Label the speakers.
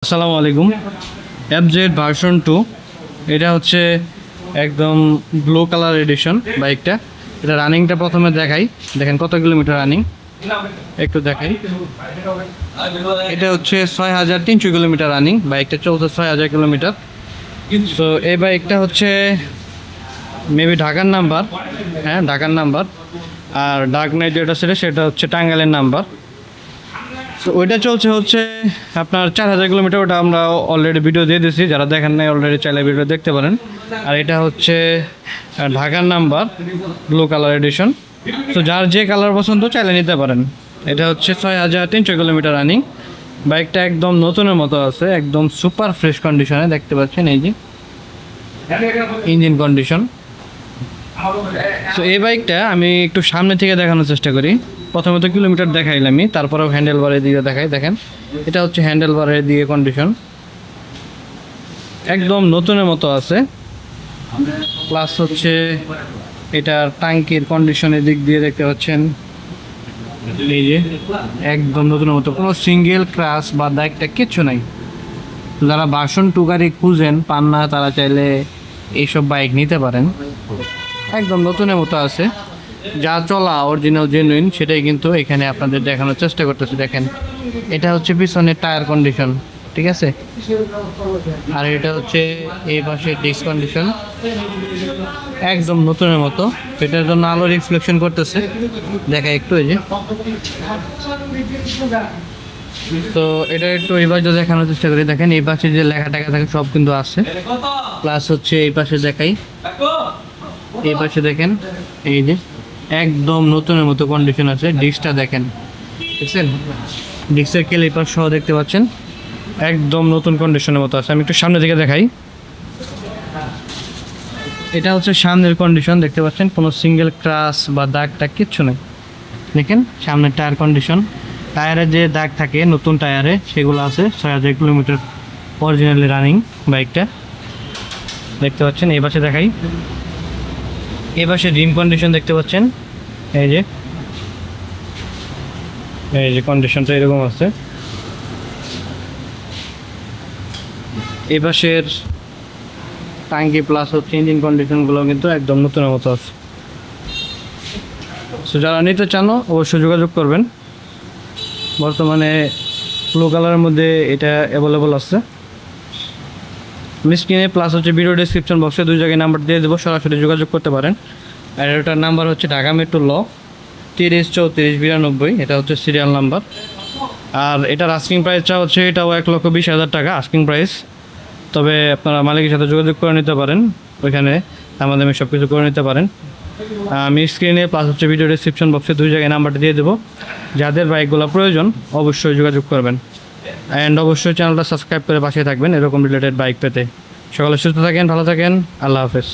Speaker 1: আসসালামু আলাইকুম। FZ version 2 এটা হচ্ছে একদম ব্লু কালার এডিশন বাইকটা। এটা রানিংটা প্রথমে দেখাই, দেখেন কত কিলোমিটার রানিং একটু দেখাই। এটা হচ্ছে 6300 কিলোমিটার রানিং, বাইকটা চলছে 6000 কিলোমিটার। তো এই বাইকটা হচ্ছে মেবি ঢাকার নাম্বার, হ্যাঁ ঢাকার নাম্বার। আর ডার্ক নাইট যেটা ছিল সেটা হচ্ছে টাঙ্গাইলের নাম্বার। তো ওইটা চলছে হচ্ছে আপনার 4000 কিলোমিটার, ওটা আমরা অলরেডি ভিডিও দিয়ে দিয়েছি, যারা দেখেন নাই অলরেডি চাইলে ভিডিও দেখতে পারেন। আর এটা হচ্ছে ঢাকার নাম্বার, ব্লু কালার এডিশন। তো যার যে কালার পছন্দ চাইলে নিতে পারেন। এটা হচ্ছে 6300 কিলোমিটার রানিং। বাইকটা একদম নতুনের মতো আছে, একদম সুপার ফ্রেশ কন্ডিশনে দেখতে পাচ্ছেন, এই যে ইঞ্জিন কন্ডিশন। তো এই বাইকটা আমি একটু সামনে থেকে দেখানোর চেষ্টা করি। প্রথমত কিলোমিটার দেখাইলামই, তারপরেও হ্যান্ডেল বারের দিকে দেখাই। দেখেন এটা হচ্ছে হ্যান্ডেল বারের দিকে কন্ডিশন, একদম নতুনের মতো আছে। প্লাস হচ্ছে এটার ট্যাঙ্কির কন্ডিশনের দিক দিয়ে দেখতে পাচ্ছেন, এই যে একদম নতুনের মতো, কোনো সিঙ্গেল ক্রাশ বা দাগটা কিচ্ছু নাই। যারা ভার্সন 2 গাড়ি খুঁজেন পান না, তারা চাইলে এইসব বাইক নিতে পারেন। একদম নতুনের মতো আছে, যা চলা অরিজিনাল জেনুইন সেটাই কিন্তু এখানে আপনাদের দেখানোর চেষ্টা করতেছি। দেখেন এটা হচ্ছে পিছনের টায়ার কন্ডিশন, ঠিক আছে। আর এটা হচ্ছে এই পাশে ডিস্ক কন্ডিশন, একদম নতুনের মতো। এটার জন্য আলো রিফ্লেকশন করতেছে, দেখা একটু এই যে। তো এটা একটু এই পাশে দেখানোর চেষ্টা করি। দেখেন এই পাশে যে লেখা টাকা থাকে সব কিন্তু আছে। প্লাস হচ্ছে এই পাশে দেখাই, এই পাশে দেখেন এই যে একদম নতুনের মতো কন্ডিশন আছে। ডিস্কটা দেখেন, দেখছেন ডিস্কের ক্যালিপার সহ দেখতে পাচ্ছেন, একদম নতুন কন্ডিশনের মতো আছে। আমি একটু সামনে থেকে দেখাই, এটা হচ্ছে সামনের কন্ডিশন দেখতে পাচ্ছেন, কোনো সিঙ্গেল ক্রাশ বা দাগটা কিচ্ছু নেই। দেখেন সামনের টায়ার কন্ডিশন, টায়ারে যে দাগ থাকে নতুন টায়ারে সেগুলো আছে। 6000 কিলোমিটার অরিজিনালি রানিং বাইকটা দেখতে পাচ্ছেন। এই পাশে দেখাই, এই পাশে রিম কন্ডিশন দেখতে পাচ্ছেন, এই যে কন্ডিশনটা এরকম আছে। এই পাশের ট্যাঙ্কি প্লাস হচ্ছে ইঞ্জিন কন্ডিশনগুলো কিন্তু একদম নতুনের মতো আছে। সো যারা নিতে চান অবশ্যই যোগাযোগ করবেন। বর্তমানে ব্লু কালারের মধ্যে এটা অ্যাভেলেবল আছে স্ক্রিনে, প্লাস হচ্ছে ভিডিও ডেসক্রিপশন বক্সে 2 জায়গায় নাম্বার দিয়ে দেবো, সরাসরি যোগাযোগ করতে পারেন। আর এটার নাম্বার হচ্ছে ঢাকা মেট্রো ল 303492, এটা হচ্ছে সিরিয়াল নাম্বার। আর এটার আস্কিং প্রাইসটা হচ্ছে এটাও 1,20,000 টাকা আস্কিং প্রাইস। তবে আপনারা মালিকের সাথে যোগাযোগ করে নিতে পারেন, ওইখানে আমাদের সব কিছু করে নিতে পারেন। আমি স্ক্রিনে প্লাস হচ্ছে ভিডিও ডেসক্রিপশন বক্সে 2 জায়গায় নাম্বারটা দিয়ে দেবো। যাদের বাইকগুলো প্রয়োজন অবশ্যই যোগাযোগ করবেন। অ্যান্ড অবশ্যই চ্যানেলটা সাবস্ক্রাইব করে পাশে থাকবেন এরকম রিলেটেড বাইক পেতে। সকলে সুস্থ থাকেন, ভালো থাকেন, আল্লাহ হাফেজ।